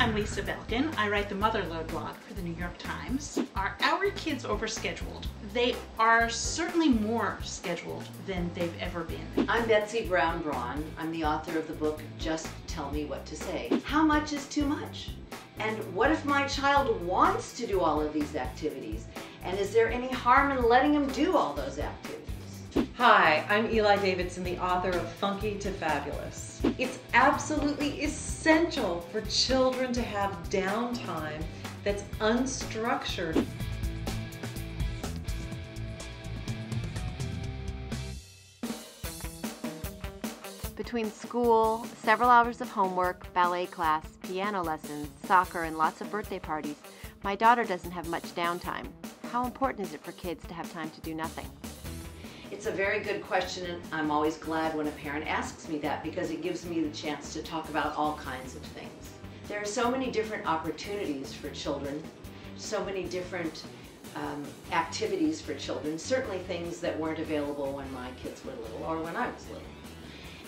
I'm Lisa Belkin. I write the Motherload blog for the New York Times. Are our kids overscheduled? They are certainly more scheduled than they've ever been. I'm Betsy Brown Braun. I'm the author of the book, Just Tell Me What to Say. How much is too much? And what if my child wants to do all of these activities? And is there any harm in letting him do all those activities? Hi, I'm Eli Davidson, the author of Funky to Fabulous. It's absolutely essential for children to have downtime that's unstructured. Between school, several hours of homework, ballet class, piano lessons, soccer, and lots of birthday parties, my daughter doesn't have much downtime. How important is it for kids to have time to do nothing? It's a very good question, and I'm always glad when a parent asks me that because it gives me the chance to talk about all kinds of things. There are so many different opportunities for children, so many different activities for children, certainly things that weren't available when my kids were little or when I was little.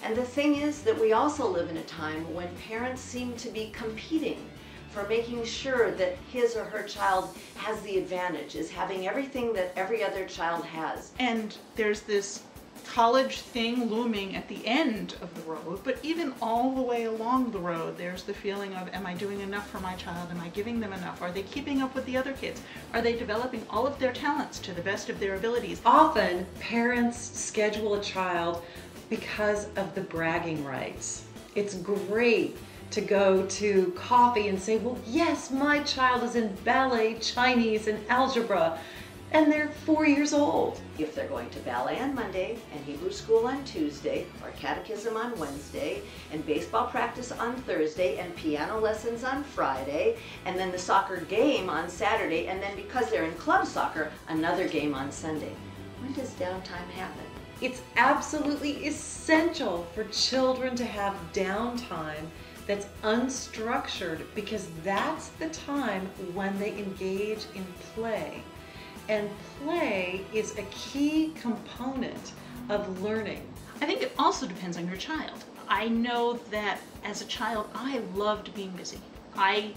And the thing is that we also live in a time when parents seem to be competing for making sure that his or her child has the advantage, is having everything that every other child has. And there's this college thing looming at the end of the road, but even all the way along the road, there's the feeling of, am I doing enough for my child? Am I giving them enough? Are they keeping up with the other kids? Are they developing all of their talents to the best of their abilities? Often, parents schedule a child because of the bragging rights. It's great to go to coffee and say, well, yes, my child is in ballet, Chinese, and algebra, and they're 4 years old. If they're going to ballet on Monday, and Hebrew school on Tuesday, or catechism on Wednesday, and baseball practice on Thursday, and piano lessons on Friday, and then the soccer game on Saturday, and then because they're in club soccer, another game on Sunday. When does downtime happen? It's absolutely essential for children to have downtime that's unstructured because that's the time when they engage in play. And play is a key component of learning. I think it also depends on your child. I know that as a child, I loved being busy. I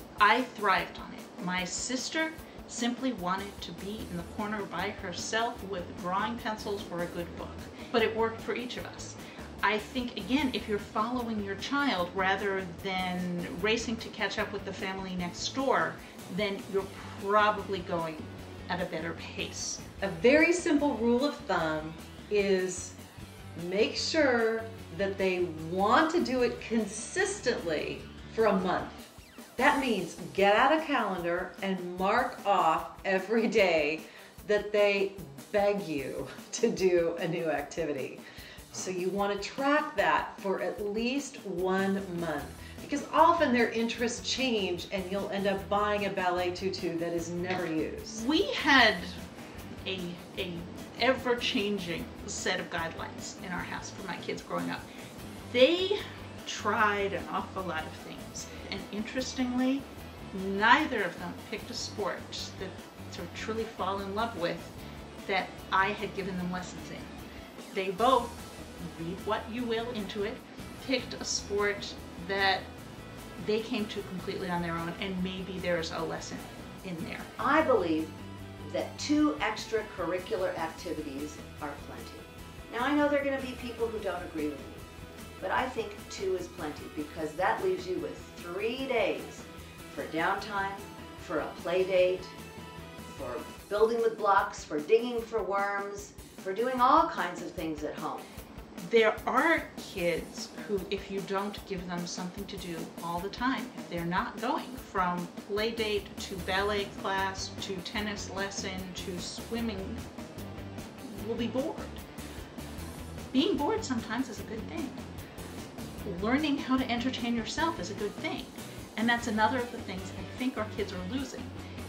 thrived on it. My sister simply wanted to be in the corner by herself with drawing pencils for a good book. But it worked for each of us. I think, again, if you're following your child rather than racing to catch up with the family next door, then you're probably going at a better pace. A very simple rule of thumb is make sure that they want to do it consistently for a month. That means get out a calendar and mark off every day that they beg you to do a new activity. So you want to track that for at least 1 month because often their interests change and you'll end up buying a ballet tutu that is never used. We had a ever-changing set of guidelines in our house for my kids growing up. They tried an awful lot of things, and interestingly, neither of them picked a sport that to truly fall in love with that I had given them lessons in. They both, read what you will into it, picked a sport that they came to completely on their own, and maybe there's a lesson in there. I believe that 2 extracurricular activities are plenty. Now I know there are going to be people who don't agree with me, but I think 2 is plenty because that leaves you with 3 days for downtime, for a play date, for building with blocks, for digging for worms, for doing all kinds of things at home. There are kids who, if you don't give them something to do all the time, if they're not going from play date to ballet class to tennis lesson to swimming, will be bored. Being bored sometimes is a good thing. Learning how to entertain yourself is a good thing. And that's another of the things I think our kids are losing,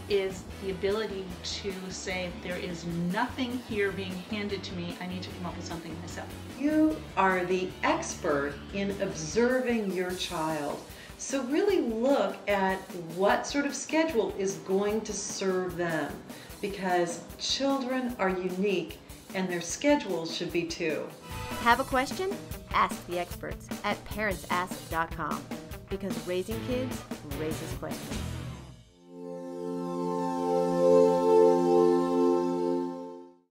is the ability to say, there is nothing here being handed to me, I need to come up with something myself. You are the expert in observing your child. So really look at what sort of schedule is going to serve them, because children are unique and their schedules should be too. Have a question? Ask the experts at parentsask.com, because raising kids raises questions.